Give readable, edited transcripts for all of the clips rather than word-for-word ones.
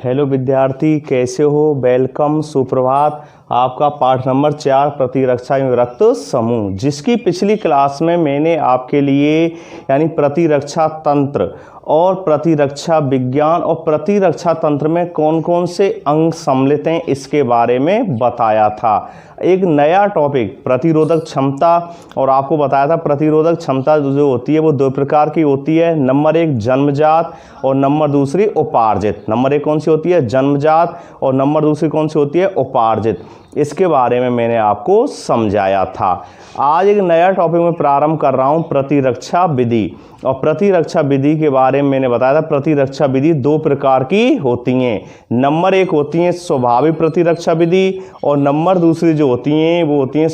Hello विद्यार्थी, कैसे हो? वेलकम, सुप्रभात। आपका पाठ नंबर 4 प्रतिरक्षा एवं विरक्त समूह, जिसकी पिछली क्लास में मैंने आपके लिए यानी प्रतिरक्षा तंत्र और प्रतिरक्षा विज्ञान और प्रतिरक्षा तंत्र में कौन कौन से अंग सम्मिलित हैं इसके बारे में बताया था। एक नया टॉपिक प्रतिरोधक क्षमता, और आपको बताया था प्रतिरोधक क्षमता जो होती है वो दो प्रकार की होती है। नंबर 1 जन्मजात और नंबर दूसरी उपार्जित। नंबर 1 कौन सी होती है? जन्मजात, और नंबर दूसरी कौन सी होती है? उपार्जित। इसके बारे में मैंने आपको समझाया था। आज एक नया टॉपिक में प्रारंभ कर रहा हूं, प्रतिरक्षा विधि। और प्रतिरक्षा विधि के बारे में मैंने बताया था प्रतिरक्षा विधि दो प्रकार की होती हैं। नंबर 1 होती है स्वाभाविक प्रतिरक्षा विधि, और नंबर दूसरी जो होती हैं वो होती हैं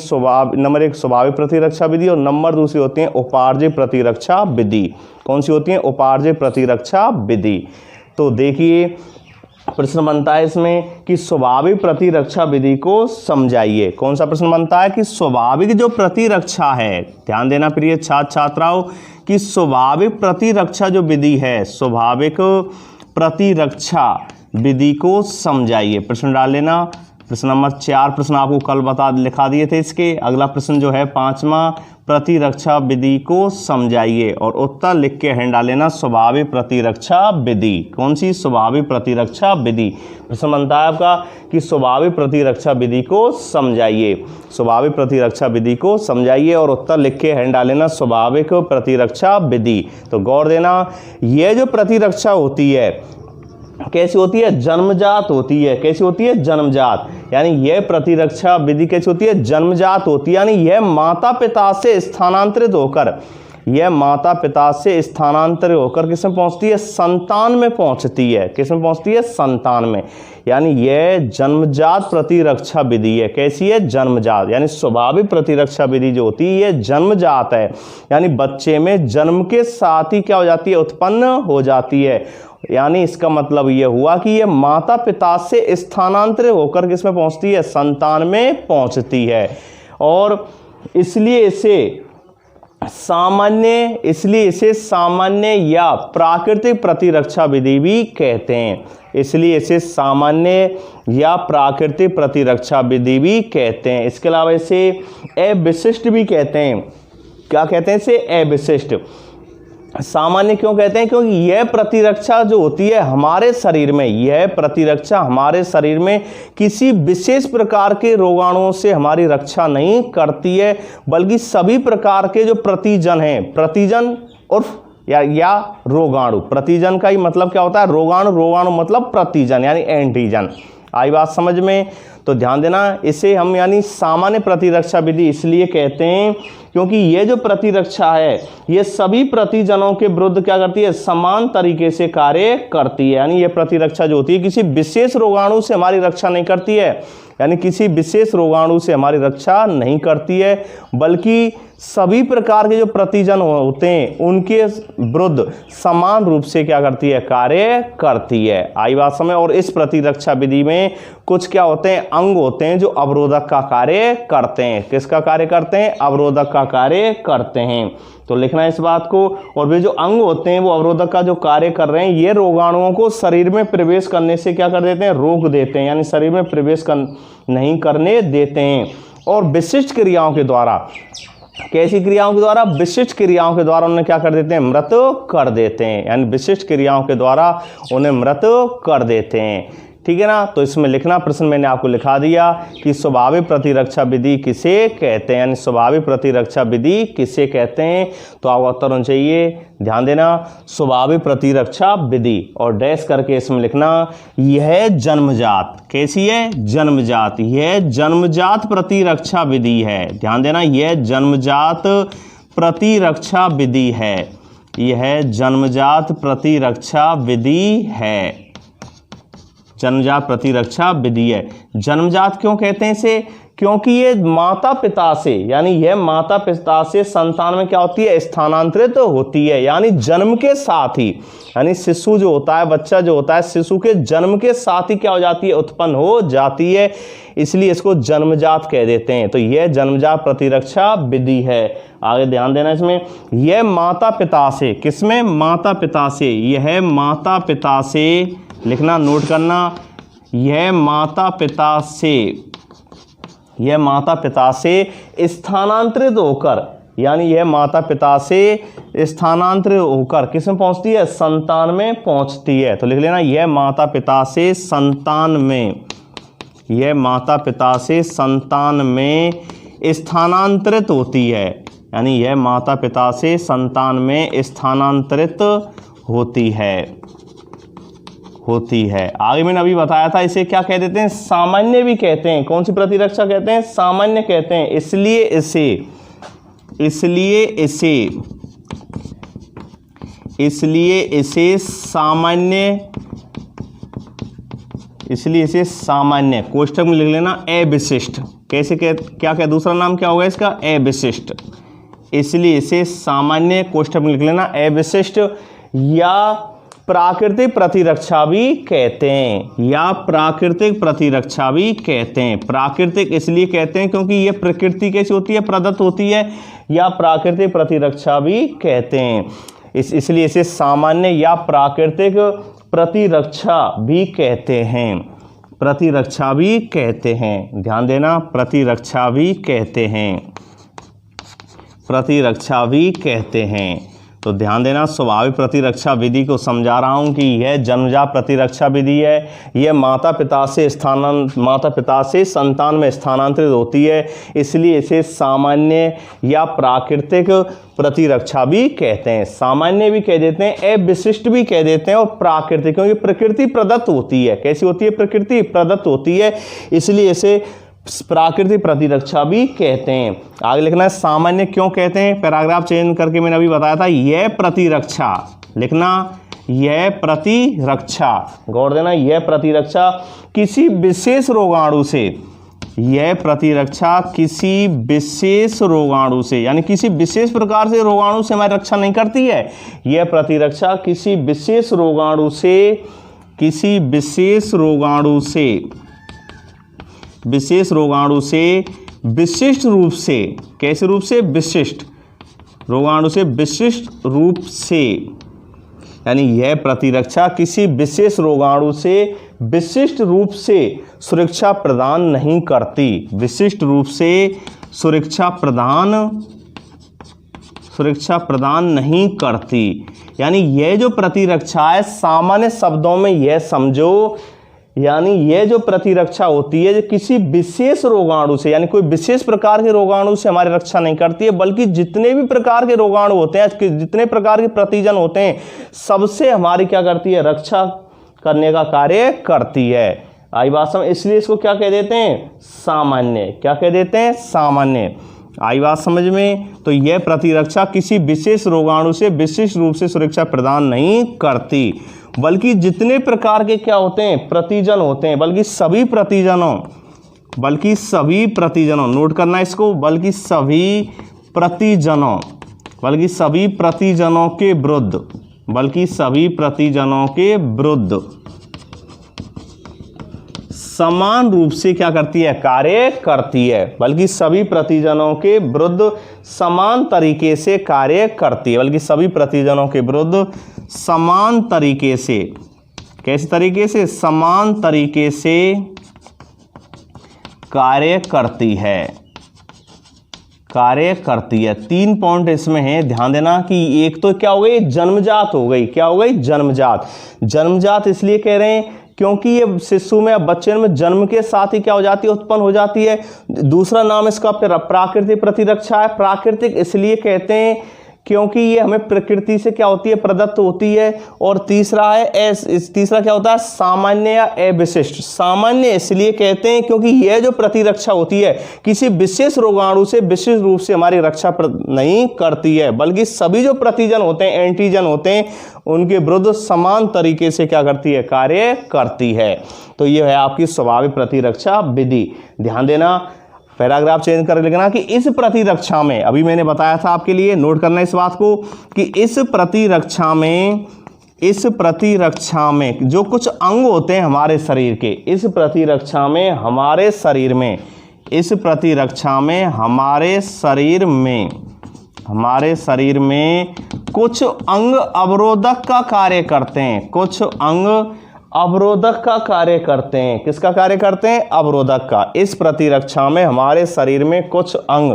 नंबर 1 स्वाभाविक प्रतिरक्षा विधि, और नंबर दूसरी होती है उपार्जित प्रतिरक्षा विधि। कौन सी होती है? उपार्जित प्रतिरक्षा विधि। तो देखिए प्रश्न बनता है इसमें कि स्वाभाविक प्रतिरक्षा विधि को समझाइए। कौन सा प्रश्न बनता है कि स्वाभाविक जो प्रतिरक्षा है, ध्यान देना प्रिय छात्र छात्राओं, कि स्वाभाविक प्रतिरक्षा जो विधि है, स्वाभाविक प्रतिरक्षा विधि को समझाइए। प्रश्न डाल लेना। प्रश्न नंबर 4 प्रश्न आपको कल लिखा दिए थे इसके। अगला प्रश्न जो है 5वां, प्रतिरक्षा विधि को समझाइए, और उत्तर लिख के हैंड डाल लेना स्वाभाविक प्रतिरक्षा विधि। कौन सी? स्वाभाविक प्रतिरक्षा विधि। प्रश्न बनता है आपका कि स्वाभाविक प्रतिरक्षा विधि को समझाइए। स्वाभाविक प्रतिरक्षा विधि को समझाइए और उत्तर लिख के हैंड डाल लेना स्वाभाविक प्रतिरक्षा विधि। तो गौर देना, यह जो प्रतिरक्षा होती है कैसी होती है? जन्मजात होती है। कैसी होती है? जन्मजात। यानी यह प्रतिरक्षा विधि कैसी होती है? जन्मजात होती है। यानी यह माता पिता से स्थानांतरित होकर किसमें पहुंचती है? संतान में पहुंचती है। किसमें पहुंचती है? संतान में। यानी यह जन्मजात प्रतिरक्षा विधि है। कैसी है? जन्मजात। यानी स्वाभाविक प्रतिरक्षा विधि जो होती है यह जन्मजात है। यानी बच्चे में जन्म के साथ ही क्या हो जाती है? उत्पन्न हो जाती है। यानी इसका मतलब यह हुआ कि यह माता पिता से स्थानांतरित होकर किसमें पहुंचती है? संतान में पहुंचती है। और इसलिए इसे सामान्य या प्राकृतिक प्रतिरक्षा विधि भी कहते हैं। इसलिए इसे सामान्य या प्राकृतिक प्रतिरक्षा विधि भी कहते हैं। इसके अलावा इसे अविशिष्ट भी कहते हैं। क्या कहते हैं इसे? अविशिष्ट। सामान्य क्यों कहते हैं? क्योंकि यह प्रतिरक्षा जो होती है हमारे शरीर में किसी विशेष प्रकार के रोगाणुओं से हमारी रक्षा नहीं करती है, बल्कि सभी प्रकार के जो प्रतिजन हैं, प्रतिजन उर्फ या रोगाणु। प्रतिजन का ही मतलब क्या होता है? रोगाणु मतलब प्रतिजन यानी एंटीजन। आई बात समझ में? तो ध्यान देना, इसे हम यानी सामान्य प्रतिरक्षा विधि इसलिए कहते हैं क्योंकि ये जो प्रतिरक्षा है ये सभी प्रतिजनों के विरुद्ध क्या करती है? समान तरीके से कार्य करती है। यानी ये प्रतिरक्षा जो होती है किसी विशेष रोगाणु से हमारी रक्षा नहीं करती है, बल्कि सभी प्रकार के जो प्रतिजन होते हैं उनके विरुद्ध समान रूप से क्या करती है? कार्य करती है। आई बात समझ? और इस प्रतिरक्षा विधि में कुछ क्या होते हैं? अंग होते हैं जो अवरोधक का कार्य करते हैं। किसका कार्य करते हैं? अवरोधक का कार्य करते हैं। तो लिखना है इस बात को। और वे जो अंग होते हैं वो अवरोधक का जो कार्य कर रहे हैं, ये रोगाणुओं को शरीर में प्रवेश करने से क्या कर देते हैं? रोक देते हैं। यानी शरीर में प्रवेश नहीं करने देते हैं। और विशिष्ट क्रियाओं के द्वारा, कैसी क्रियाओं के द्वारा? विशिष्ट क्रियाओं के द्वारा उन्हें क्या कर देते हैं? मृत कर देते हैं। यानी विशिष्ट क्रियाओं के द्वारा उन्हें मृत कर देते हैं। ठीक है ना? तो इसमें लिखना, प्रश्न मैंने आपको लिखा दिया कि स्वाभाविक प्रतिरक्षा विधि किसे कहते हैं, यानी स्वाभाविक प्रतिरक्षा विधि किसे कहते हैं। तो आपको उत्तर होना चाहिए, ध्यान देना, स्वाभाविक प्रतिरक्षा विधि, और डैश करके इसमें लिखना यह जन्मजात। कैसी है? जन्मजात। यह जन्मजात प्रतिरक्षा विधि है। ध्यान देना, यह जन्मजात प्रतिरक्षा विधि है। यह जन्मजात प्रतिरक्षा विधि है। जन्मजात प्रतिरक्षा विधि है। जन्मजात क्यों कहते हैं इसे? क्योंकि ये माता पिता से, यानी यह माता पिता से संतान में क्या होती है? स्थानांतरित होती है। यानी जन्म के साथ ही, यानी शिशु जो होता है, बच्चा जो होता है, शिशु के जन्म के साथ ही क्या हो जाती है? उत्पन्न हो जाती है। इसलिए इसको जन्मजात कह देते हैं। तो यह जन्मजात प्रतिरक्षा विधि है। आगे ध्यान देना इसमें, यह माता पिता से, किसमें? माता पिता से। यह माता पिता से लिखना, नोट करना, यह माता पिता से स्थानांतरित होकर, यानी यह माता पिता से स्थानांतरित होकर किस में पहुंचती है? संतान में पहुंचती है। तो लिख लेना, यह माता पिता से संतान में स्थानांतरित होती है, यानी यह माता पिता से संतान में स्थानांतरित होती है। आगे मैंने अभी बताया था, इसे क्या कह देते हैं? सामान्य भी कहते हैं। कौन सी प्रतिरक्षा कहते हैं? सामान्य कहते हैं। इसलिए इसे सामान्य कोष्ठक में लिख लेना अविशिष्ट। कैसे क्या दूसरा नाम क्या होगा इसका? अविशिष्ट। इसलिए इसे सामान्य कोष्ठक में लिख लेना अविशिष्ट, या प्राकृतिक प्रतिरक्षा भी कहते हैं। प्राकृतिक इसलिए कहते हैं क्योंकि ये प्रकृति कैसी होती है? प्रदत्त होती है, या प्राकृतिक प्रतिरक्षा भी कहते हैं। इसलिए इसे सामान्य या प्राकृतिक प्रतिरक्षा भी कहते हैं। ध्यान देना, प्रतिरक्षा भी कहते हैं। तो ध्यान देना, स्वाभाविक प्रतिरक्षा विधि को समझा रहा हूं कि यह जन्मजात प्रतिरक्षा विधि है। यह माता पिता से संतान में स्थानांतरित होती है, इसलिए इसे सामान्य या प्राकृतिक प्रतिरक्षा भी कहते हैं। सामान्य भी कह देते हैं, अविशिष्ट भी कह देते हैं, और प्राकृतिक, क्योंकि प्रकृति प्रदत्त होती है। कैसी होती है? प्रकृति प्रदत्त होती है, इसलिए इसे प्राकृतिक प्रतिरक्षा भी कहते हैं। आगे लिखना है, सामान्य क्यों कहते हैं? पैराग्राफ चेंज करके मैंने अभी बताया था, यह प्रतिरक्षा लिखना, यह प्रतिरक्षा, गौर देना, यह प्रतिरक्षा किसी विशेष रोगाणु से, यानी किसी विशेष प्रकार से रोगाणु से हमारी रक्षा नहीं करती है। यह प्रतिरक्षा किसी विशेष रोगाणु से विशिष्ट रूप से, कैसे रूप से? विशिष्ट रोगाणु से विशिष्ट रूप से, यानी यह प्रतिरक्षा किसी विशेष रोगाणु से विशिष्ट रूप से सुरक्षा प्रदान नहीं करती। विशिष्ट रूप से सुरक्षा प्रदान नहीं करती, यानी यह जो प्रतिरक्षा है, सामान्य शब्दों में यह समझो, यानी यह जो प्रतिरक्षा होती है, जो किसी विशेष रोगाणु से, यानी कोई विशेष प्रकार के रोगाणु से हमारी रक्षा नहीं करती है, बल्कि जितने भी प्रकार के रोगाणु होते हैं, जितने प्रकार के प्रतिजन होते हैं, सबसे हमारी क्या करती है? रक्षा करने का कार्य करती है। आई बात समझ? इसलिए इसको क्या कह देते हैं? सामान्य। क्या कह देते हैं? सामान्य। आई बात समझ में? तो यह प्रतिरक्षा किसी विशेष रोगाणु से विशिष्ट रूप से सुरक्षा प्रदान नहीं करती, बल्कि जितने प्रकार के क्या होते हैं? प्रतिजन होते हैं, बल्कि सभी प्रतिजनों, नोट करना इसको, बल्कि सभी प्रतिजनों के विरुद्ध समान रूप से क्या करती है? कार्य करती है। बल्कि सभी प्रतिजनों के विरुद्ध समान तरीके से कार्य करती है। बल्कि सभी प्रतिजनों के विरुद्ध समान तरीके से, कैसे तरीके से? समान तरीके से कार्य करती है। 3 पॉइंट इसमें है, ध्यान देना कि एक तो क्या हो गई? जन्मजात हो गई। क्या हो गई? जन्मजात इसलिए कह रहे हैं क्योंकि ये शिशु में, बच्चे में जन्म के साथ ही क्या हो जाती है? उत्पन्न हो जाती है। दूसरा नाम इसका प्राकृतिक प्रतिरक्षा है। प्राकृतिक इसलिए कहते हैं क्योंकि ये हमें प्रकृति से क्या होती है? प्रदत्त होती है। और तीसरा है तीसरा क्या होता है? सामान्य या अविशिष्ट। सामान्य इसलिए कहते हैं क्योंकि यह जो प्रतिरक्षा होती है किसी विशेष रोगाणु से विशेष रूप से हमारी रक्षा नहीं करती है, बल्कि सभी जो प्रतिजन होते हैं, एंटीजन होते हैं, उनके विरुद्ध समान तरीके से क्या करती है? कार्य करती है। तो यह है आपकी स्वाभाविक प्रतिरक्षा विधि। ध्यान देना, पैराग्राफ चेंज कर लिखना कि इस प्रतिरक्षा में, अभी मैंने बताया था आपके लिए, नोट करना इस बात को कि इस प्रतिरक्षा में जो कुछ अंग होते हैं हमारे शरीर के, इस प्रतिरक्षा में हमारे शरीर में कुछ अंग अवरोधक का कार्य करते हैं। कुछ अंग अवरोधक का कार्य करते हैं। किसका कार्य करते हैं? अवरोधक का। इस प्रतिरक्षा में हमारे शरीर में कुछ अंग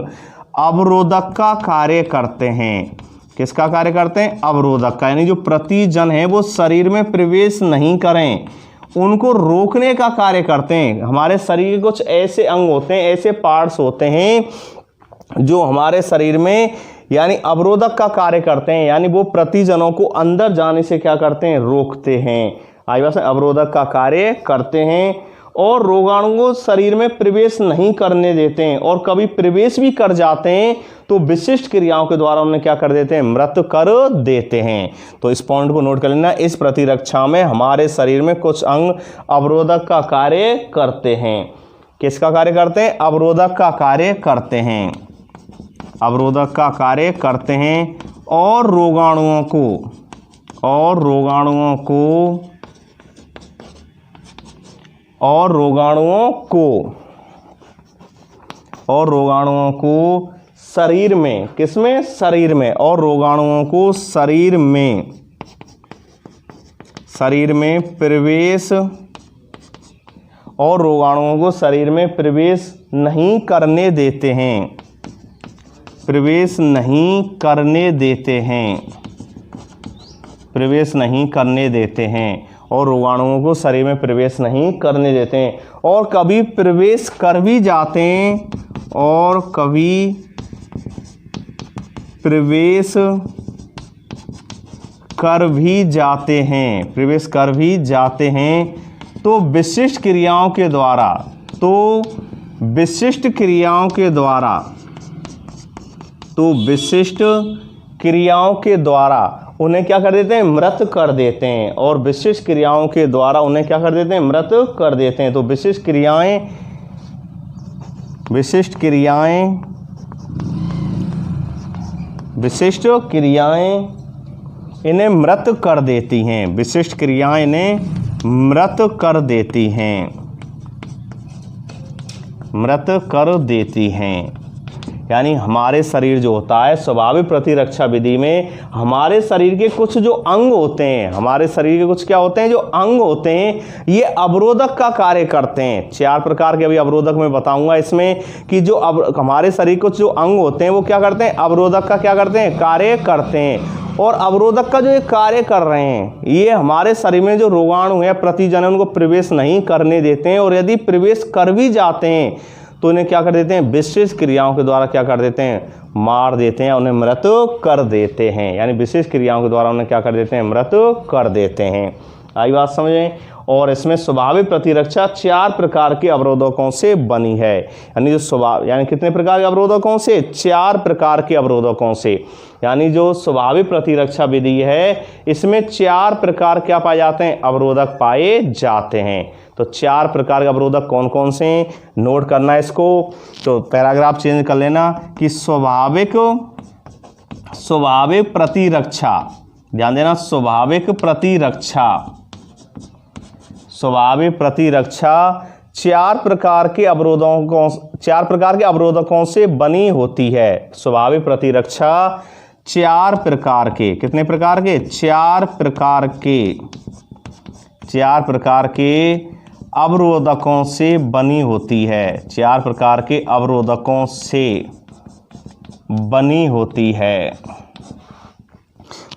अवरोधक का कार्य करते हैं। किसका कार्य करते हैं? अवरोधक का। यानी जो प्रतिजन है वो शरीर में प्रवेश नहीं करें, उनको रोकने का कार्य करते हैं। हमारे शरीर के कुछ ऐसे अंग होते हैं, ऐसे पार्ट्स होते हैं जो हमारे शरीर में यानी अवरोधक का कार्य करते हैं, यानी वो प्रतिजनों को अंदर जाने से क्या करते हैं? रोकते हैं। आयुष अवरोधक का कार्य करते हैं और रोगाणु को शरीर में प्रवेश नहीं करने देते हैं, और कभी प्रवेश भी कर जाते हैं तो विशिष्ट क्रियाओं के द्वारा उन्हें क्या कर देते हैं? मृत कर देते हैं। तो इस पॉइंट को नोट कर लेना। इस प्रतिरक्षा में हमारे शरीर में कुछ अंग अवरोधक का कार्य करते हैं। किसका कार्य करते हैं? अवरोधक का कार्य करते हैं। अवरोधक का कार्य करते हैं और रोगाणुओं को शरीर में, किसमें? शरीर में। और रोगाणुओं को शरीर में प्रवेश नहीं करने देते हैं। प्रवेश नहीं करने देते हैं और रोगाणुओं को शरीर में प्रवेश नहीं करने देते हैं, और कभी प्रवेश कर भी जाते हैं, प्रवेश कर भी जाते हैं तो विशिष्ट क्रियाओं के द्वारा उन्हें क्या कर देते हैं? मृत कर देते हैं। और विशिष्ट क्रियाओं के द्वारा उन्हें क्या कर देते हैं? मृत कर देते हैं। तो विशिष्ट क्रियाएं इन्हें मृत कर देती हैं। विशिष्ट क्रियाएं इन्हें मृत कर देती हैं। यानी हमारे शरीर जो होता है, स्वाभाविक प्रतिरक्षा विधि में हमारे शरीर के कुछ जो अंग होते हैं, हमारे शरीर के कुछ क्या होते हैं? जो अंग होते हैं, ये अवरोधक का कार्य करते हैं। 4 प्रकार के अभी अवरोधक मैं बताऊंगा इसमें कि जो हमारे शरीर के कुछ जो अंग होते हैं वो क्या करते हैं? अवरोधक का क्या करते हैं? कार्य करते हैं। और अवरोधक का जो ये कार्य कर रहे हैं, ये हमारे शरीर में जो रोगाणु है, प्रतिजन है, उनको प्रवेश नहीं करने देते हैं, और यदि प्रवेश कर भी जाते हैं तो इन्हें क्या कर देते हैं? विशिष्ट क्रियाओं के द्वारा क्या कर देते हैं? मार देते हैं, उन्हें मृत कर देते हैं। यानी विशिष्ट क्रियाओं के द्वारा उन्हें क्या कर देते हैं? मृत कर देते हैं। आई बात समझें? और इसमें स्वाभाविक प्रतिरक्षा 4 प्रकार के अवरोधकों से बनी है। यानी यानी कितने प्रकार के अवरोधकों से? 4 प्रकार के अवरोधकों से। यानी जो स्वाभाविक प्रतिरक्षा विधि है, इसमें 4 प्रकार क्या पाए जाते हैं? अवरोधक पाए जाते हैं। तो 4 प्रकार के अवरोधक कौन कौन से हैं? नोट करना है इसको। तो पैराग्राफ चेंज कर लेना कि स्वाभाविक प्रतिरक्षा, ध्यान देना, स्वाभाविक प्रतिरक्षा 4 प्रकार के अवरोधकों से बनी होती है। स्वाभाविक प्रतिरक्षा 4 प्रकार के, कितने प्रकार के? 4 प्रकार के अवरोधकों से बनी होती है। 4 प्रकार के अवरोधकों से बनी होती है।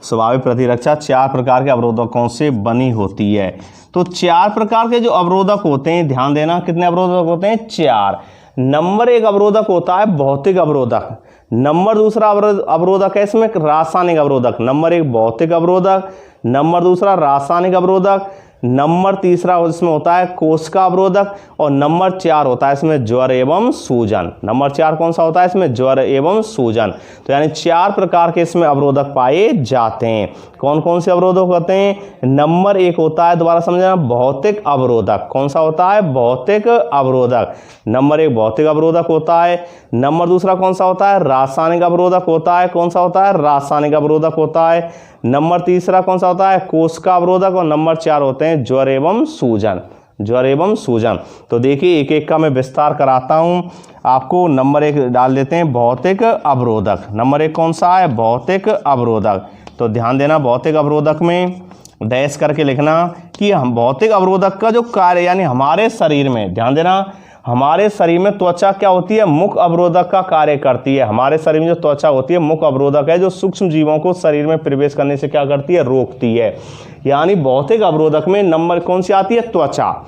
स्वाभाविक प्रतिरक्षा 4 प्रकार के अवरोधकों से बनी होती है। तो 4 प्रकार के जो अवरोधक होते हैं, ध्यान देना, कितने अवरोधक होते हैं? 4। नंबर 1 अवरोधक होता है भौतिक अवरोधक। नंबर दूसरा अवरोधक है इसमें रासायनिक अवरोधक। नंबर 1 भौतिक अवरोधक, नंबर दूसरा रासायनिक अवरोधक, नंबर तीसरा इसमें होता है कोशिका अवरोधक, और नंबर 4 होता है इसमें ज्वर एवं सूजन। नंबर 4 कौन सा होता है इसमें? ज्वर एवं सूजन। तो यानी 4 प्रकार के इसमें अवरोधक पाए जाते हैं। कौन कौन से अवरोधक होते हैं? नंबर 1 होता है, दोबारा समझना, भौतिक अवरोधक। कौन सा होता है? भौतिक अवरोधक। नंबर 1 भौतिक अवरोधक होता है। नंबर दूसरा कौन सा होता है? रासायनिक अवरोधक होता है। कौन सा होता है? रासायनिक अवरोधक होता है। नंबर तीसरा कौन सा होता है? कोशिका अवरोधक। और नंबर 4 होते हैं ज्वर एवं सूजन। ज्वर एवं सूजन। तो देखिए एक एक का मैं विस्तार कराता हूं आपको। नंबर 1 डाल देते हैं भौतिक अवरोधक। नंबर 1 कौन सा है? भौतिक अवरोधक। तो ध्यान देना, भौतिक अवरोधक में डैश करके लिखना कि हम भौतिक अवरोधक का जो कार्य यानी हमारे शरीर में, ध्यान देना, हमारे शरीर में त्वचा क्या होती है, मुख्य अवरोधक का कार्य करती है। हमारे शरीर में जो त्वचा होती है मुख्य अवरोधक है, जो सूक्ष्म जीवों को शरीर में प्रवेश करने से क्या करती है, रोकती है। यानी भौतिक अवरोधक में नंबर कौन सी आती है, त्वचा।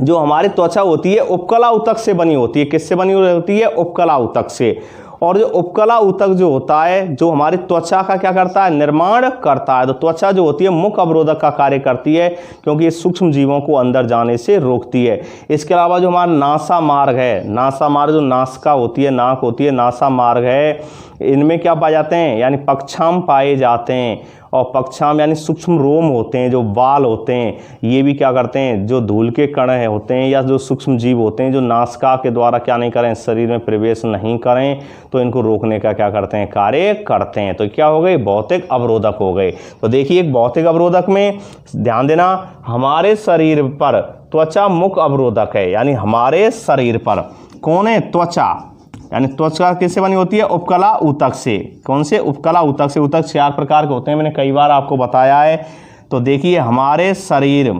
जो हमारी त्वचा होती है उपकला ऊतक से बनी होती है। किससे बनी होती है, उपकला ऊतक से। और जो उपकला ऊतक जो होता है, जो हमारी त्वचा का क्या करता है, निर्माण करता है। तो त्वचा जो होती है मुख्य अवरोधक का कार्य करती है, क्योंकि ये सूक्ष्म जीवों को अंदर जाने से रोकती है। इसके अलावा जो हमारा नासा मार्ग है, नासा मार्ग जो नासिका होती है, नाक होती है, नासा मार्ग है, इनमें क्या पाए जाते हैं, यानी पक्षाम पाए जाते हैं। और पक्षाम यानी सूक्ष्म रोम होते हैं, जो बाल होते हैं, ये भी क्या करते हैं, जो धूल के कण होते हैं या जो सूक्ष्म जीव होते हैं, जो नासिका के द्वारा क्या नहीं करें, शरीर में प्रवेश नहीं करें, तो इनको रोकने का क्या करते हैं, कार्य करते हैं। तो क्या हो गए, भौतिक अवरोधक हो गए। तो देखिए एक भौतिक अवरोधक में ध्यान देना, हमारे शरीर पर त्वचा मुख्य अवरोधक है। यानी हमारे शरीर पर कौन है, त्वचा। यानी त्वचा किससे बनी होती है, उपकला ऊतक से। कौन से, उपकला ऊतक से। ऊतक 4 प्रकार के होते हैं, मैंने कई बार आपको बताया है। तो देखिए हमारे शरीर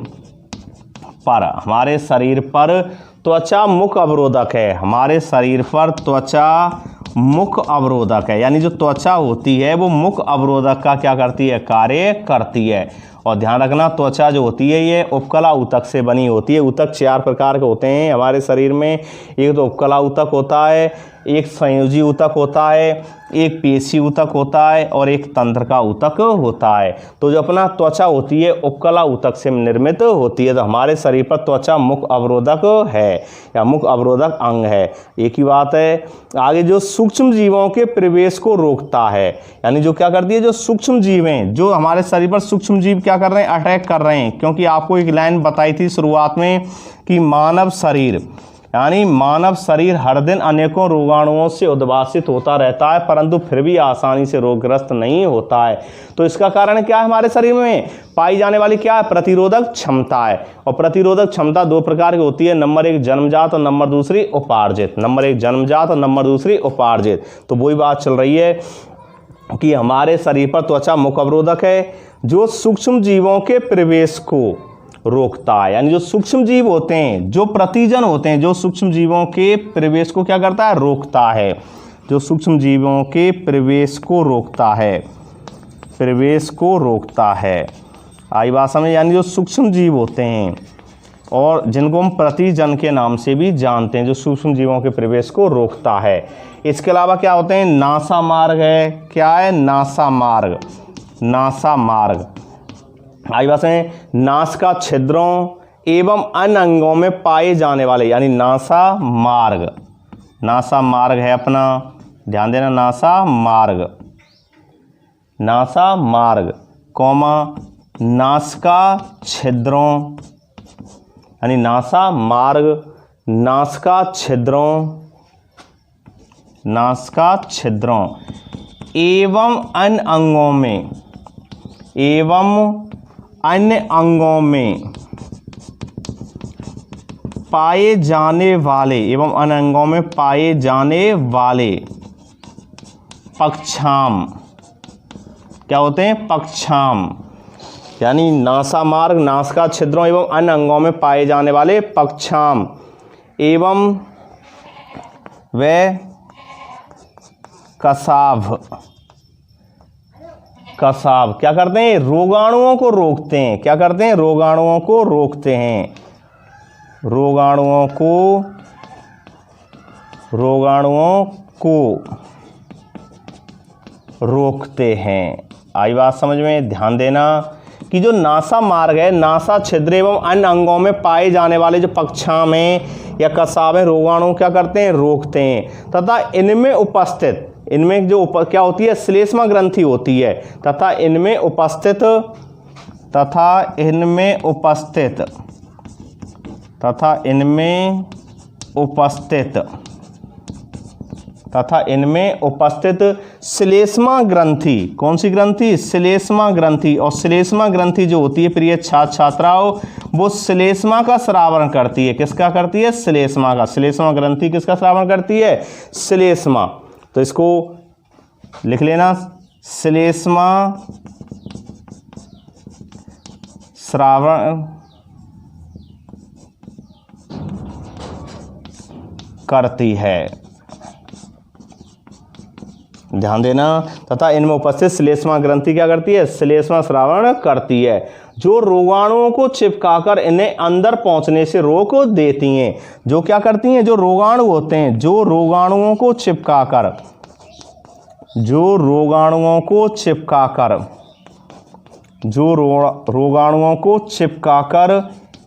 पर त्वचा मुख्य अवरोधक है। हमारे शरीर पर त्वचा मुख्य अवरोधक है। यानी जो त्वचा होती है वो मुख्य अवरोधक का क्या करती है, कार्य करती है। और ध्यान रखना, त्वचा जो होती है ये उपकला ऊतक से बनी होती है। ऊतक 4 प्रकार के होते हैं हमारे शरीर में। एक तो उपकला ऊतक होता है, एक संयोजी ऊतक होता है, एक पेशी ऊतक होता है, और एक तंत्रिका ऊतक होता है। तो जो अपना त्वचा होती है उपकला ऊतक से निर्मित होती है। तो हमारे शरीर पर त्वचा मुख्य अवरोधक है या मुख्य अवरोधक अंग है। एक ही बात है। आगे जो सूक्ष्म जीवों के प्रवेश को रोकता है, यानी जो क्या करती है, जो सूक्ष्म जीव हैं, जो हमारे शरीर पर सूक्ष्म जीव क्या कर रहे हैं, अटैक कर रहे हैं। क्योंकि आपको एक लाइन बताई थी शुरुआत में कि मानव शरीर हर दिन अनेकों रोगाणुओं से उद्भासित होता रहता है, परंतु फिर भी आसानी से रोगग्रस्त नहीं होता है। तो इसका कारण क्या है, हमारे शरीर में पाई जाने वाली क्या है, प्रतिरोधक क्षमता है। और प्रतिरोधक क्षमता 2 प्रकार की होती है, नंबर 1 जन्मजात और नंबर दूसरी उपार्जित। नंबर 1 जन्मजात और नंबर दूसरी उपार्जित। तो वही बात चल रही है कि हमारे शरीर पर त्वचा मुख्य अवरोधक है, जो सूक्ष्म जीवों के प्रवेश को रोकता है। यानी जो सूक्ष्म जीव होते हैं, जो प्रतिजन होते हैं, जो सूक्ष्म जीवों के प्रवेश को क्या करता है, रोकता है। जो सूक्ष्म जीवों के प्रवेश को रोकता है, आई बात समझ। यानी जो सूक्ष्म जीव होते हैं और जिनको हम प्रतिजन के नाम से भी जानते हैं, जो सूक्ष्म जीवों के प्रवेश को रोकता है। इसके अलावा क्या होते हैं, नासा मार्ग है। क्या है, नासा मार्ग। आई बात है, नासिका छिद्रों एवं अन्य अंगों में पाए जाने वाले, यानी नासा मार्ग है अपना, ध्यान देना, नासा मार्ग कौमा नासिका छिद्रों, यानी नासा मार्ग नासिका छिद्रों एवं अन्य अंगों में पाए जाने वाले पक्षाम, क्या होते हैं, पक्षाम। यानी नासा मार्ग नासिका छिद्रों एवं अन्य अंगों में पाए जाने वाले पक्षाम एवं वे कसाव क्या करते हैं, रोगाणुओं को रोकते हैं। क्या करते हैं, रोगाणुओं को रोकते हैं। आई बात समझ में। ध्यान देना कि जो नासा मार्ग है, नासा छिद्र एवं अन्य अंगों में पाए जाने वाले जो पक्षाम हैं या कसाव हैं, रोगाणु क्या करते हैं, रोकते हैं। तथा इनमें जो क्या होती है, श्लेष्मा ग्रंथि होती है। तथा इनमें उपस्थित श्लेष्मा ग्रंथि, कौन सी ग्रंथि, श्लेष्मा ग्रंथि। और श्लेष्मा ग्रंथि जो होती है प्रिय छात्राओं, वो श्लेष्मा का स्रावण करती है। किसका करती है, श्लेष्मा का। श्लेष्मा ग्रंथि किसका स्रावण करती है, श्लेष्मा। तो इसको लिख लेना, स्रावण करती है। ध्यान देना। तथा इनमें उपस्थित श्लेष्मा ग्रंथि क्या करती है? श्लेष्मा स्रावण करती है, जो रोगाणुओं को चिपकाकर इन्हें अंदर पहुंचने से रोक देती हैं। जो क्या करती हैं? जो रोगाणु होते हैं, जो रोगाणुओं को चिपकाकर, जो रोगाणुओं को चिपकाकर, जो रोगाणुओं को चिपकाकर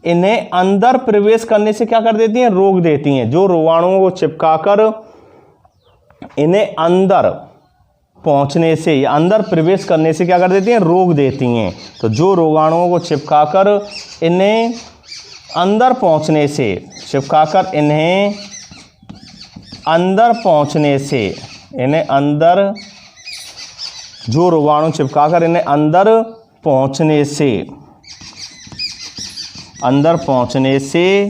इन्हें अंदर प्रवेश करने से क्या कर देती हैं? रोक देती हैं। जो रोगाणुओं को चिपकाकर इन्हें अंदर पहुंचने से या अंदर प्रवेश करने से क्या कर देती हैं? रोक देती हैं। तो जो रोगाणुओं को चिपकाकर इन्हें अंदर पहुंचने से, चिपकाकर इन्हें अंदर पहुंचने से, इन्हें अंदर, जो रोगाणु चिपकाकर इन्हें अंदर पहुंचने से, अंदर पहुंचने से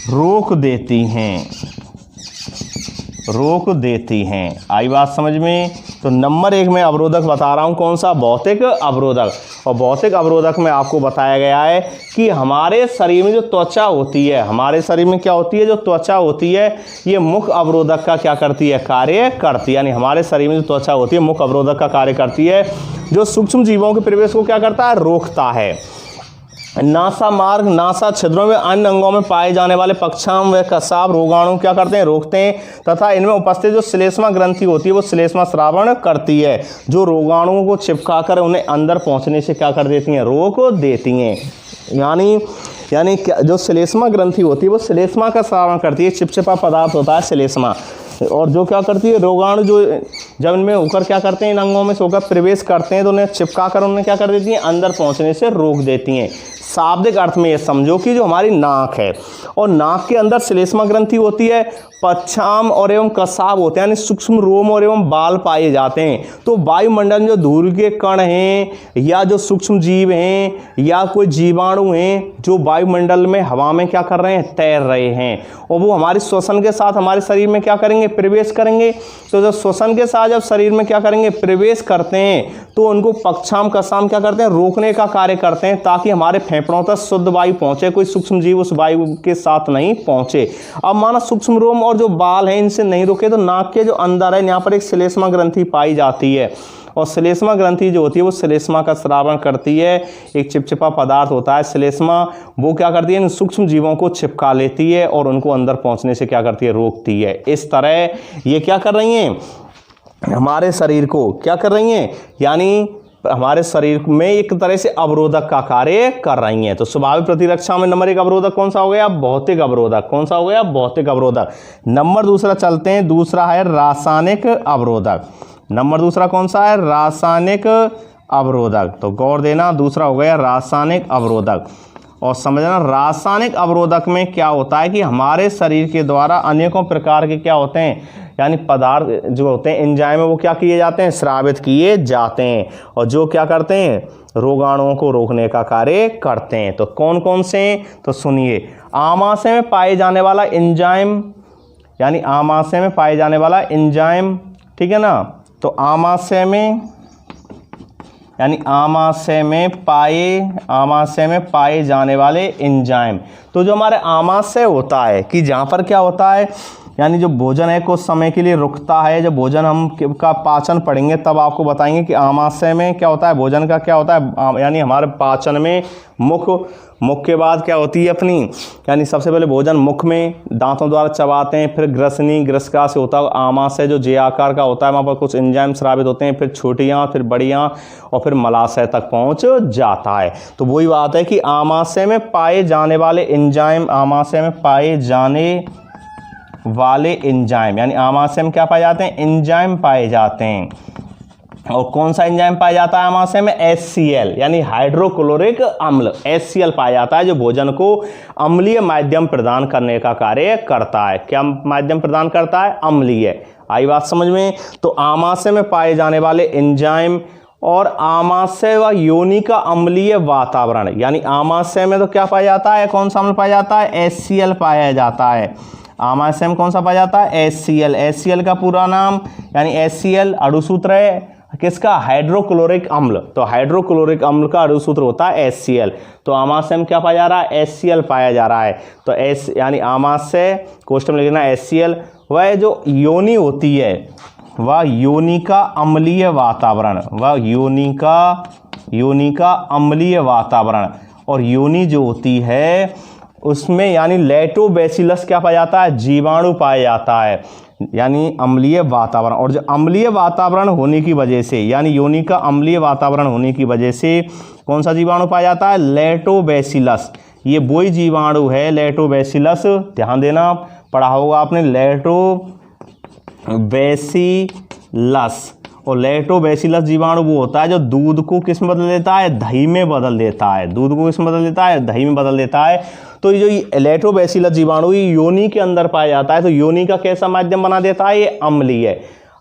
रोक देती हैं, रोक देती हैं। आई बात समझ में? तो नंबर 1 में अवरोधक बता रहा हूं, कौन सा? भौतिक अवरोधक। और भौतिक अवरोधक में आपको बताया गया है कि हमारे शरीर में जो त्वचा होती है, हमारे शरीर में क्या होती है? जो त्वचा होती है, ये मुख्य अवरोधक का क्या करती है? कार्य करती है। यानी हमारे शरीर में जो त्वचा होती है मुख्य अवरोधक का कार्य करती है, जो सूक्ष्म जीवों के प्रवेश को क्या करता है? रोकता है। नासा मार्ग, नासा छिद्रों में अन्य अंगों में पाए जाने वाले पक्षाम व कसाब रोगाणु क्या करते हैं? रोकते हैं। तथा इनमें उपस्थित जो श्लेष्मा ग्रंथि होती है वो श्लेष्मा स्रावण करती है, जो रोगाणुओं को चिपकाकर उन्हें अंदर पहुंचने से क्या कर देती हैं? रोक देती हैं। यानी जो श्लेष्मा ग्रंथि होती है वो श्लेष्मा का स्रावण करती है। चिपचिपा पदार्थ होता है श्लेष्मा, और जो क्या करती है? रोगाणु जो जब इनमें होकर क्या करते हैं? इन अंगों में से होकर प्रवेश करते हैं तो उन्हें चिपकाकर उन्हें क्या कर देती हैं? अंदर पहुंचने से रोक देती हैं। शाब्दिक अर्थ में ये समझो कि जो हमारी नाक है, और नाक के अंदर श्लेष्मा ग्रंथि होती है, पच्छाम और एवं कसाब होते हैं, यानी सूक्ष्म रोम और एवं बाल पाए जाते हैं। तो वायुमंडल में जो धूल के कण हैं, या जो सूक्ष्म जीव हैं, या कोई जीवाणु हैं, जो वायुमंडल में हवा में क्या कर रहे हैं? तैर रहे हैं, और वो हमारे श्वसन के साथ हमारे शरीर में क्या करेंगे? प्रवेश करेंगे। तो जब श्वसन के साथ जब शरीर में क्या करेंगे? प्रवेश करते हैं, तो उनको पक्षाम कसाम क्या करते हैं? रोकने का कार्य करते हैं, ताकि हमारे फेफड़ों तक शुद्ध वायु पहुंचे, कोई सूक्ष्म जीव उस वायु के साथ नहीं पहुंचे। अब माना सूक्ष्म रोम और जो बाल हैं इनसे नहीं रुके, तो नाक के जो अंदर है यहाँ पर एक श्लेष्मा ग्रंथि पाई जाती है, और श्लेष्मा ग्रंथि जो होती है वो श्लेष्मा का स्रावण करती है। एक चिपचिपा पदार्थ होता है श्लेष्मा, वो क्या करती है? इन सूक्ष्म जीवों को चिपका लेती है और उनको अंदर पहुंचने से क्या करती है? रोकती है। इस तरह ये क्या कर रही हैं? हमारे शरीर को क्या कर रही हैं? यानी हमारे शरीर में एक तरह से अवरोधक का कार्य कर रही हैं। तो स्वाभाविक प्रतिरक्षा में नंबर 1 अवरोधक कौन सा हो गया? भौतिक अवरोधक। कौन सा हो गया? भौतिक अवरोधक। नंबर दूसरा चलते हैं, दूसरा है रासायनिक अवरोधक। नंबर दूसरा कौन सा है? रासायनिक अवरोधक। तो गौर देना, दूसरा हो गया रासायनिक अवरोधक। और समझना, रासायनिक अवरोधक में क्या होता है कि हमारे शरीर के द्वारा अनेकों प्रकार के क्या होते हैं? यानी पदार्थ जो होते हैं, एंजाइम, वो क्या किए जाते हैं? स्रावित किए जाते हैं, और जो क्या करते हैं? रोगाणुओं को रोकने का कार्य करते हैं। तो कौन कौन से? तो सुनिए, आमाशय में पाए जाने वाला एंजाइम, यानी आमाशय में पाए जाने वाला एंजाइम, ठीक है ना? तो आमाशय में, यानी आमाशय में पाए जाने वाले एंजाइम। तो जो हमारे आमाशय होता है कि जहाँ पर क्या होता है? यानी जो भोजन है कुछ समय के लिए रुकता है। जब भोजन हम का पाचन पढ़ेंगे तब आपको बताएंगे कि आमाशय में क्या होता है, भोजन का क्या होता है। यानी हमारे पाचन में मुख के बाद क्या होती है अपनी, यानी सबसे पहले भोजन मुख में दांतों द्वारा चबाते हैं, फिर ग्रसनी, ग्रसका से होता है आमाशय जो जे आकार का होता है, वहाँ पर कुछ एंजाइम स्रावित होते हैं, फिर छोटियाँ, फिर बड़ियाँ, और फिर मलाशय तक पहुँच जाता है। तो वही बात है कि आमाशय में पाए जाने वाले एंजाइम, आमाशय में पाए जाने वाले एंजाइम, यानी आमाशय में क्या पाए जाते हैं? एंजाइम पाए जाते हैं। और कौन सा एंजाइम पाया जाता है आमाशय में? HCl, यानी हाइड्रोक्लोरिक अम्ल, HCl पाया जाता है, जो भोजन को अम्लीय माध्यम प्रदान करने का कार्य करता है। क्या माध्यम प्रदान करता है? अम्लीय। आई बात समझ में? तो आमाशय में पाए जाने वाले एंजाइम और आमाशय व योनि का अम्लीय वातावरण, यानी आमाशय में तो क्या पाया जाता है? कौन सा अम्ल पाया जाता है? HCl पाया जाता है। आमाशय में कौन सा पाया जाता है? HCl। HCl का पूरा नाम, यानी HCl अणुसूत्र है, किसका, हाइड्रोक्लोरिक अम्ल। तो हाइड्रोक्लोरिक अम्ल का अणु सूत्र होता है HCl। तो आमाशय में क्या पाया जा रहा है, HCl पाया जा रहा है। तो S यानी आमाशय कोष्ठक में लिखना HCl। वह जो योनि होती है वह योनि का अम्लीय वातावरण, वह योनि का अम्लीय वातावरण। और योनि जो होती है उसमें यानी लैक्टोबैसिलस क्या पाया जाता है, जीवाणु पाया जाता है, यानी अम्लीय वातावरण। और जो अम्लीय वातावरण होने की वजह से, यानी योनि का अम्लीय वातावरण होने की वजह से कौन सा जीवाणु पाया जाता है, लैक्टोबैसिलस। ये वही जीवाणु है लैक्टोबैसिलस, ध्यान देना, पढ़ा होगा आपने लैक्टोबैसिलस। और लैक्टोबैसिलस जीवाणु वो होता है जो दूध को किस में बदल देता है, दही में बदल देता है। दूध को किस में बदल देता है, दही में बदल देता है। तो ये जो लैक्टोबैसिलस जीवाणु योनि के अंदर पाया जाता है। तो योनि का कैसा माध्यम बना देता है, ये अम्लीय।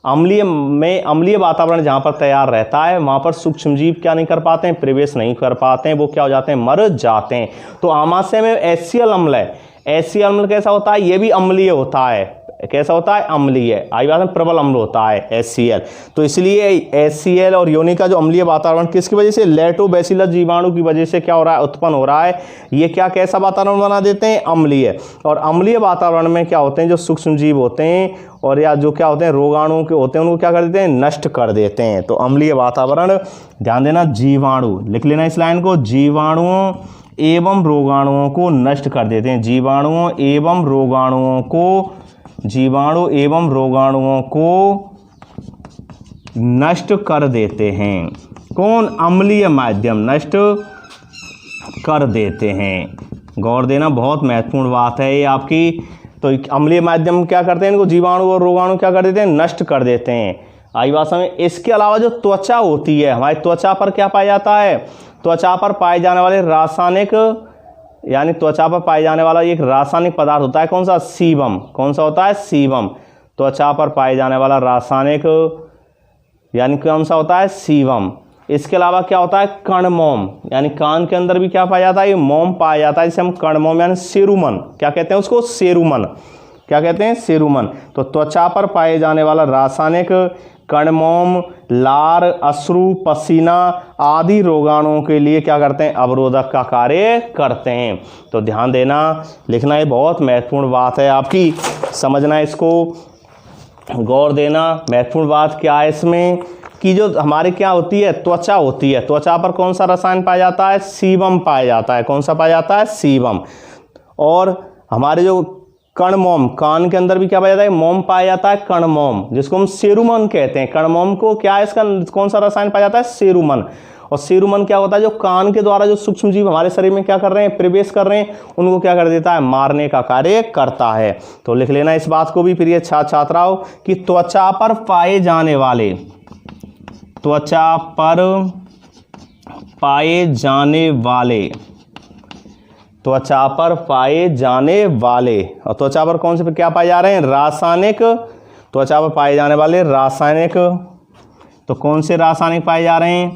अम्लीय वातावरण जहाँ पर तैयार रहता है वहाँ पर सूक्ष्म जीव क्या नहीं कर पाते हैं, प्रवेश नहीं कर पाते हैं, वो क्या हो जाते हैं, मर जाते हैं। तो आमाशय में HCl अम्ल है। HCl अम्ल कैसा होता है, ये भी अम्लीय होता है। कैसा होता है, अम्लीय। आई बात में प्रबल अम्ल होता है HCl। तो इसलिए HCl और योनि का जो अम्लीय वातावरण किसकी वजह से, लैक्टोबैसिलस जीवाणु की वजह से क्या हो रहा है, उत्पन्न हो रहा है। ये क्या कैसा वातावरण बना देते हैं, अम्लीय। और अम्लीय वातावरण में क्या होते हैं, जो सूक्ष्म जीव होते हैं और या जो क्या होते हैं, रोगाणु के होते हैं, उनको क्या कर देते हैं, नष्ट कर देते हैं। तो अम्लीय वातावरण, ध्यान देना, जीवाणु लिख लेना इस लाइन को, जीवाणुओं एवं रोगाणुओं को नष्ट कर देते हैं। जीवाणु एवं रोगाणुओं को नष्ट कर देते हैं। कौन, अम्लीय माध्यम नष्ट कर देते हैं। गौर देना, बहुत महत्वपूर्ण बात है ये आपकी। तो अम्लीय माध्यम क्या करते हैं, इनको जीवाणु और रोगाणु क्या कर देते हैं, नष्ट कर देते हैं। आई बात समझ। इसके अलावा जो त्वचा होती है, हमारी त्वचा पर क्या पाया जाता है, त्वचा पर पाए जाने वाले रासायनिक, यानी त्वचा पर पाए जाने वाला एक रासायनिक पदार्थ होता है, कौन सा, सीबम। कौन सा होता है, सीबम। त्वचा पर पाए जाने वाला रासायनिक यानी कौन सा होता है, सीबम। इसके अलावा क्या होता है, कणमोम, यानी कान के अंदर भी क्या पाया जाता है, ये मोम पाया जाता है, जिसे हम कणमोम यानी सेरुमन क्या कहते हैं, उसको सेरुमन क्या कहते हैं, सेरुमन। तो त्वचा पर पाए जाने वाला रासायनिक कणमोम, लार, अश्रु, पसीना आदि रोगाणुओं के लिए क्या करते हैं, अवरोधक का कार्य करते हैं। तो ध्यान देना, लिखना, ये बहुत महत्वपूर्ण बात है आपकी, समझना इसको, गौर देना। महत्वपूर्ण बात क्या है इसमें कि जो हमारे क्या होती है, त्वचा होती है, त्वचा पर कौन सा रसायन पाया जाता है, सीबम पाया जाता है। कौन सा पाया जाता है, सीबम। और हमारे जो कणमोम, कान के अंदर भी क्या पाया जाता है, मोम पाया जाता है, कणमोम, जिसको हम सेरुमन कहते हैं। कणमोम को क्या है, इसका कौन सा रसायन पाया जाता है, सेरुमन। और सेरुमन क्या होता है, जो कान के द्वारा जो सूक्ष्म जीव हमारे शरीर में क्या कर रहे हैं, प्रवेश कर रहे हैं, उनको क्या कर देता है, मारने का कार्य करता है। तो लिख लेना इस बात को भी प्रिय छात्राओं कि त्वचा पर पाए जाने वाले, त्वचा पर पाए जाने वाले, त्वचा पर पाए जाने वाले, और त्वचा पर कौन से क्या पाए जा रहे हैं, रासायनिक। त्वचा पर पाए जाने वाले रासायनिक, तो कौन से रासायनिक पाए जा रहे हैं,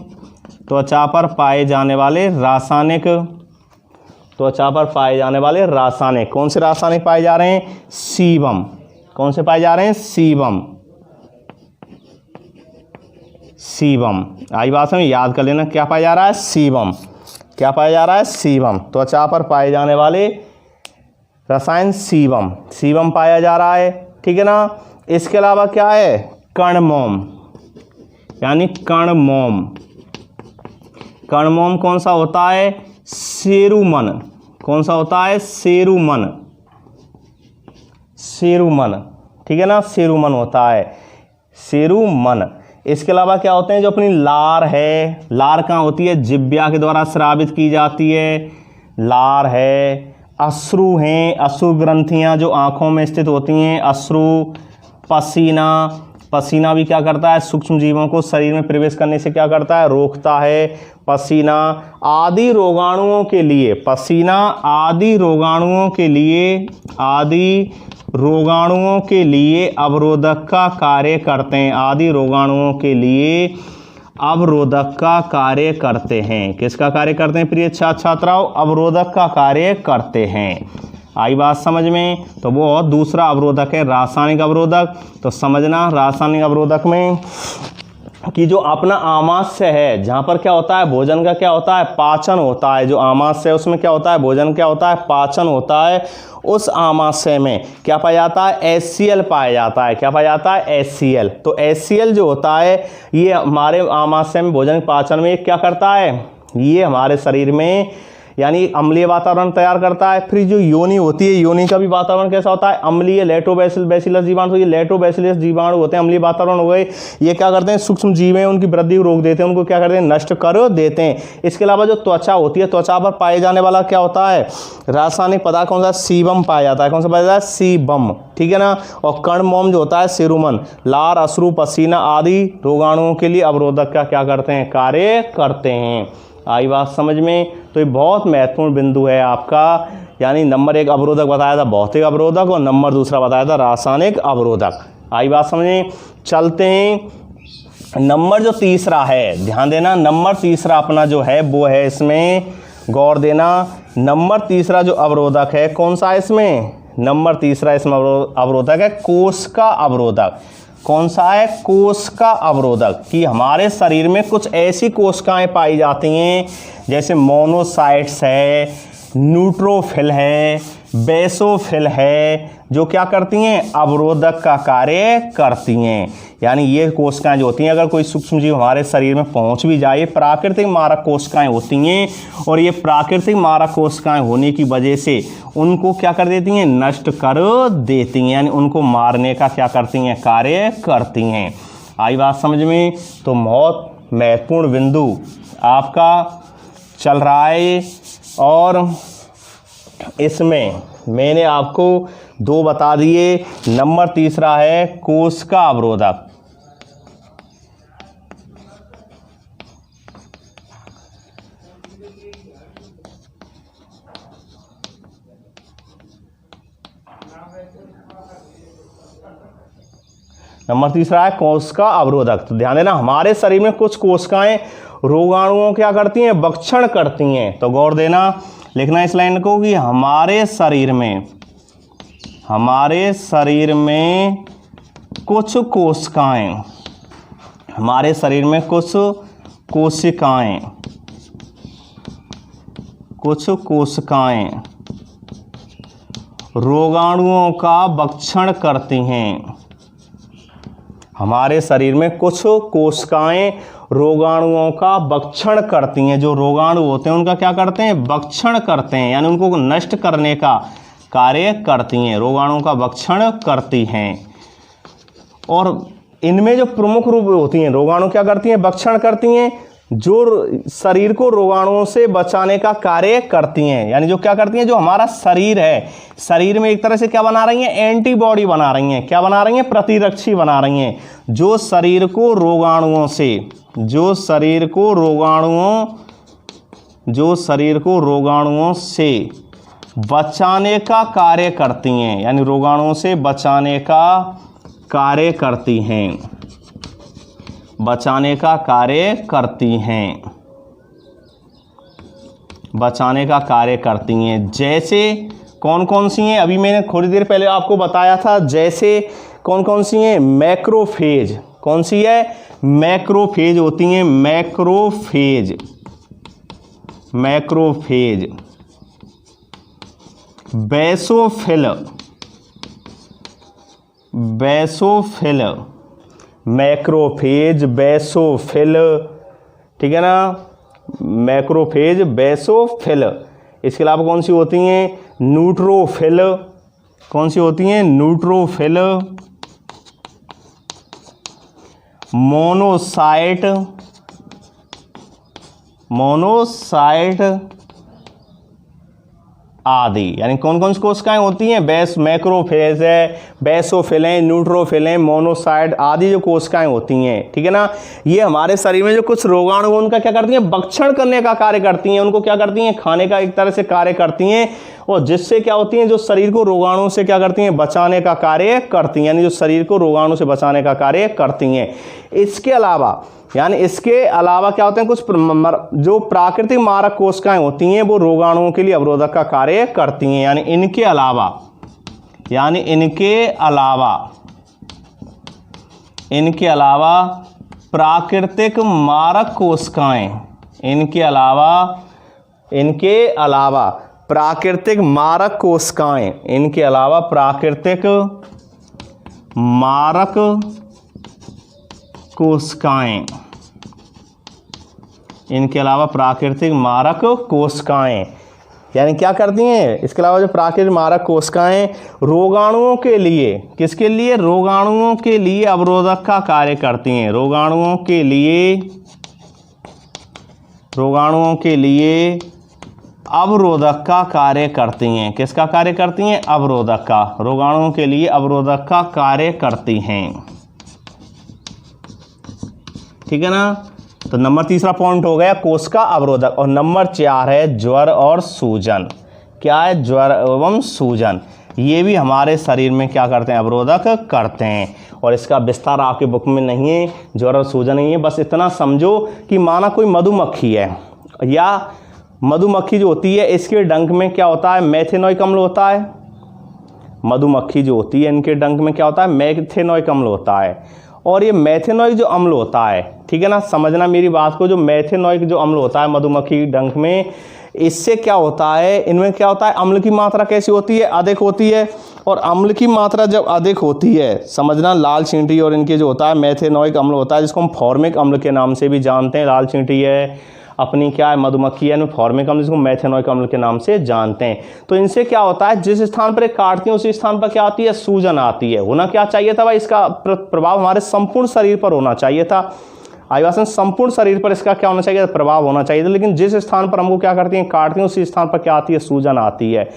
त्वचा पर पाए जाने वाले रासायनिक, त्वचा पर पाए जाने वाले रासायनिक, कौन से रासायनिक पाए जा रहे हैं, सीबम। कौन से पाए जा रहे हैं, सीबम, सीबम। आई बात में याद कर लेना, क्या पाया जा रहा है, सीबम। क्या पाया जा रहा है, सीबम। त्वचा पर पाए जाने वाले रसायन सीबम, सीबम पाया जा रहा है, ठीक है ना। इसके अलावा क्या है, कणमोम, यानी कणमोम। कणमोम कौन सा होता है, सेरुमन। कौन सा होता है, सेरुमन, सेरुमन, ठीक है ना, सेरुमन होता है, सेरुमन। इसके अलावा क्या होते हैं, जो अपनी लार है, लार कहाँ होती है, जिह्वा के द्वारा स्रावित की जाती है, लार है। अश्रु हैं, अश्रु ग्रंथियाँ जो आँखों में स्थित होती हैं, अश्रु। पसीना, पसीना भी क्या करता है, सूक्ष्म जीवों को शरीर में प्रवेश करने से क्या करता है, रोकता है। पसीना आदि रोगाणुओं के लिए, पसीना आदि रोगाणुओं के लिए, आदि रोगाणुओं के लिए अवरोधक का कार्य करते हैं, आदि रोगाणुओं के लिए अवरोधक का कार्य करते हैं। किसका कार्य करते हैं प्रिय छात्राओं, अवरोधक का कार्य करते हैं। आई बात समझ में। तो वो और दूसरा अवरोधक है रासायनिक अवरोधक। तो समझना, रासायनिक अवरोधक में कि जो अपना आमाशय है, जहाँ पर क्या होता है, भोजन का क्या होता है, पाचन होता है। जो आमाशय है उसमें क्या होता है, भोजन क्या होता है, पाचन होता है। उस आमाशय में क्या पाया जाता है, HCl पाया जाता है। क्या पाया जाता है, HCl। तो HCl जो होता है ये हमारे आमाशय में भोजन पाचन में क्या करता है, ये हमारे शरीर में यानी अम्लीय वातावरण तैयार करता है। फिर जो योनि होती है, योनि का भी वातावरण कैसा होता है, अम्लीय। लैक्टोबैसिलस जीवाणु, तो ये लैक्टोबैसिलस जीवाणु होते हैं, अम्लीय वातावरण हो गए। ये क्या करते हैं, सूक्ष्म जीव हैं, उनकी वृद्धि को रोक देते हैं, उनको क्या करते हैं, नष्ट कर देते हैं। इसके अलावा जो त्वचा होती है, त्वचा पर पाए जाने वाला क्या होता है, रासायनिक पदार्थ कौन सा, सीबम पाया जाता है। कौन सा पाया जाता है, सीबम, ठीक है ना। और कर्ण मोम जो होता है, सेरुमन, लार, अश्रु, पसीना आदि रोगाणुओं के लिए अवरोधक का क्या करते हैं, कार्य करते हैं। आई बात समझ में। तो ये बहुत महत्वपूर्ण बिंदु है आपका, यानी नंबर 1 अवरोधक बताया था, भौतिक अवरोधक, और नंबर 2 बताया था रासायनिक अवरोधक। आई बात समझ में। चलते हैं नंबर जो 3 है, ध्यान देना, नंबर 3 अपना जो है वो है, इसमें गौर देना। नंबर 3 जो अवरोधक है कौन सा है इसमें, नंबर 3 इसमें अवरोधक है कोश का अवरोधक। कौन सा है, कोश का अवरोधक। कि हमारे शरीर में कुछ ऐसी कोशिकाएं पाई जाती हैं जैसे मोनोसाइट्स है, न्यूट्रोफिल है, बेसोफिल है, जो क्या करती हैं, अवरोधक का कार्य करती हैं। यानी ये कोशिकाएं जो होती हैं, अगर कोई सूक्ष्म जीव हमारे शरीर में पहुंच भी जाए, प्राकृतिक मारक कोशिकाएं होती हैं, और ये प्राकृतिक मारक कोशिकाएं होने की वजह से उनको क्या कर देती हैं, नष्ट कर देती हैं, यानी उनको मारने का क्या करती हैं, कार्य करती हैं। आई बात समझ में। तो बहुत महत्वपूर्ण बिंदु आपका चल रहा है, और इसमें मैंने आपको 2 बता दिए। नंबर 3 है कोश का अवरोधक। नंबर 3 है कोश का अवरोधक। तो ध्यान देना, हमारे शरीर में कुछ कोशिकाएं रोगाणुओं क्या करती हैं, भक्षण करती हैं। तो गौर देना, लिखना इस लाइन को कि हमारे शरीर में कुछ कोशिकाएं, हमारे शरीर में कुछ कोशिकाएं रोगाणुओं का भक्षण करती हैं। हमारे शरीर में कुछ कोशिकाएं रोगाणुओं का भक्षण करती हैं। जो रोगाणु होते हैं उनका क्या करते हैं, भक्षण करते हैं, यानी उनको नष्ट करने का कार्य करती हैं, रोगाणुओं का भक्षण करती हैं। और इनमें जो प्रमुख रूप होती हैं, रोगाणु क्या करती हैं, भक्षण करती हैं, जो शरीर को रोगाणुओं से बचाने का कार्य करती हैं। यानी जो क्या करती हैं, जो हमारा शरीर है, शरीर में एक तरह से क्या बना रही हैं, एंटीबॉडी बना रही हैं। क्या बना रही हैं, प्रतिरक्षी बना रही हैं, जो शरीर को रोगाणुओं से बचाने का कार्य करती हैं, यानी रोगाणुओं से बचाने का कार्य करती हैं, बचाने का कार्य करती हैं। जैसे कौन कौन सी हैं, अभी मैंने थोड़ी देर पहले आपको बताया था, जैसे कौन कौन सी हैं, मैक्रोफेज। कौन सी है, मैक्रोफेज होती हैं, मैक्रोफेज, बेसोफिल, मैक्रोफेज, बेसोफिल, ठीक है ना, मैक्रोफेज, बेसोफिल। इसके अलावा कौन सी होती हैं, न्यूट्रोफिल। कौन सी होती हैं, न्यूट्रोफिल, मोनोसाइट आदि। यानी कौन कौन सी कोशिकाएं होती हैं, मैक्रोफेज है, बेसोफिल है, न्यूट्रोफिल है, मोनोसाइट आदि जो कोशिकाएं होती हैं, ठीक है ना। ये हमारे शरीर में जो कुछ रोगाणु उनका क्या करती हैं, भक्षण करने का कार्य करती हैं, उनको क्या करती हैं, खाने का एक तरह से कार्य करती हैं, और जिससे क्या होती हैं, जो शरीर को रोगाणु से क्या करती हैं, बचाने का कार्य करती हैं, यानी जो शरीर को रोगाणु से बचाने का कार्य करती हैं। इसके अलावा क्या होते हैं, कुछ जो प्राकृतिक मारक कोशिकाएं होती हैं वो रोगाणुओं के लिए अवरोधक का कार्य करती हैं। यानी इनके अलावा प्राकृतिक मारक कोशिकाएं, इनके अलावा प्राकृतिक मारक कोशिकाएं, इनके अलावा प्राकृतिक मारक कोशिकाएं, इनके अलावा प्राकृतिक मारक कोशिकाएं यानी क्या करती हैं? इसके अलावा जो प्राकृतिक मारक कोशिकाएं रोगाणुओं के लिए, किसके लिए? रोगाणुओं के लिए अवरोधक का कार्य करती हैं। रोगाणुओं के लिए अवरोधक का कार्य करती हैं। किसका कार्य करती हैं? अवरोधक का। रोगाणुओं के लिए अवरोधक का कार्य करती हैं। ठीक है ना? तो नंबर तीसरा पॉइंट हो गया कोशिका अवरोधक। और नंबर 4 है ज्वर और सूजन। क्या है? ज्वर एवं सूजन। ये भी हमारे शरीर में क्या करते हैं? अवरोधक करते हैं। और इसका विस्तार आपके बुक में नहीं है, ज्वर और सूजन नहीं है। बस इतना समझो कि माना कोई मधुमक्खी है, या मधुमक्खी जो होती है इसके डंक में क्या होता है? मेथेनोइक अम्ल होता है। मधुमक्खी जो होती है इनके डंक में क्या होता है? मेथेनोइक अम्ल होता है। और ये मेथेनोइक जो अम्ल होता है, ठीक है ना, समझना मेरी बात को, जो मेथेनोइक जो अम्ल होता है मधुमक्खी डंक में, इससे क्या होता है? इनमें क्या होता है? अम्ल की मात्रा कैसी होती है? अधिक होती है। और अम्ल की मात्रा जब अधिक होती है, समझना, लाल चींटी और इनके जो होता है मेथेनोइक अम्ल होता है, जिसको हम फॉर्मिक अम्ल के नाम से भी जानते हैं। लाल चींटी है अपनी, क्या है? मधुमक्खी है, फॉर्मिक अम्ल, जिसको मेथेनोइक अम्ल के नाम से जानते हैं। तो इनसे क्या होता है? जिस स्थान पर काटती है उसी स्थान पर क्या आती है? सूजन आती है। होना क्या चाहिए था भाई? इसका प्रभाव हमारे संपूर्ण शरीर पर होना चाहिए था। आयुवासन संपूर्ण शरीर पर इसका क्या होना चाहिए? प्रभाव होना चाहिए था। लेकिन जिस स्थान पर हमको क्या करती हैं? काटती हैं, उसी स्थान पर क्या आती है? सूजन आती है।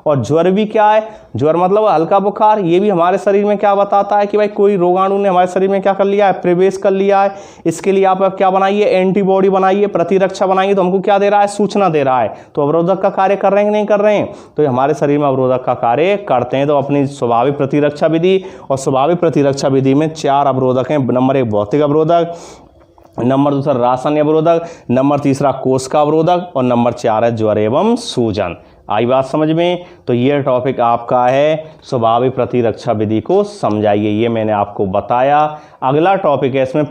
और ज्वर भी क्या है? ज्वर मतलब हल्का बुखार। ये भी हमारे शरीर में क्या बताता है कि भाई कोई रोगाणु ने हमारे शरीर में क्या कर लिया है? प्रवेश कर लिया है। इसके लिए आप क्या बनाइए? एंटीबॉडी बनाइए, प्रतिरक्षा बनाइए। तो हमको क्या दे रहा है? सूचना दे रहा है। तो अवरोधक का कार्य कर रहे हैं कि नहीं कर रहे हैं? तो हमारे शरीर में अवरोधक का कार्य करते हैं। तो अपनी स्वाभाविक प्रतिरक्षा विधि, और स्वाभाविक प्रतिरक्षा विधि में 4 अवरोधक हैं। नंबर 1 भौतिक अवरोधक, नंबर 2 रासायनिक अवरोधक, नंबर 3 कोशिका अवरोधक, और नंबर 4 है ज्वर एवं सूजन। आई बात समझ में? तो ये टॉपिक आपका है स्वाभाविक प्रतिरक्षा विधि को समझाइए, ये मैंने आपको बताया। अगला टॉपिक है इसमें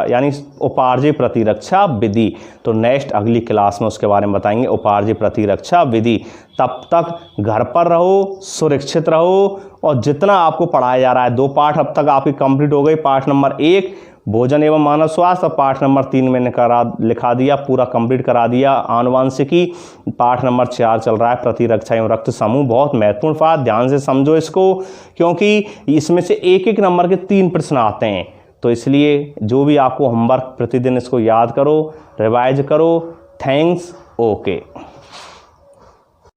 यानी उपार्जित प्रतिरक्षा विधि। तो नेक्स्ट अगली क्लास में उसके बारे में बताएंगे, उपार्जित प्रतिरक्षा विधि। तब तक घर पर रहो, सुरक्षित रहो, और जितना आपको पढ़ाया जा रहा है, 2 पाठ अब तक आपकी कंप्लीट हो गई। पाठ नंबर 1 भोजन एवं मानव स्वास्थ्य, और पाठ नंबर 3 मैंने लिखा दिया, पूरा कंप्लीट करा दिया आनुवांशिकी। पाठ नंबर 4 चल रहा है प्रतिरक्षा एवं रक्त समूह। बहुत महत्वपूर्ण पाठ, ध्यान से समझो इसको, क्योंकि इसमें से एक नंबर के 3 प्रश्न आते हैं। तो इसलिए जो भी आपको होमवर्क प्रतिदिन इसको याद करो, रिवाइज करो। थैंक्स। ओके।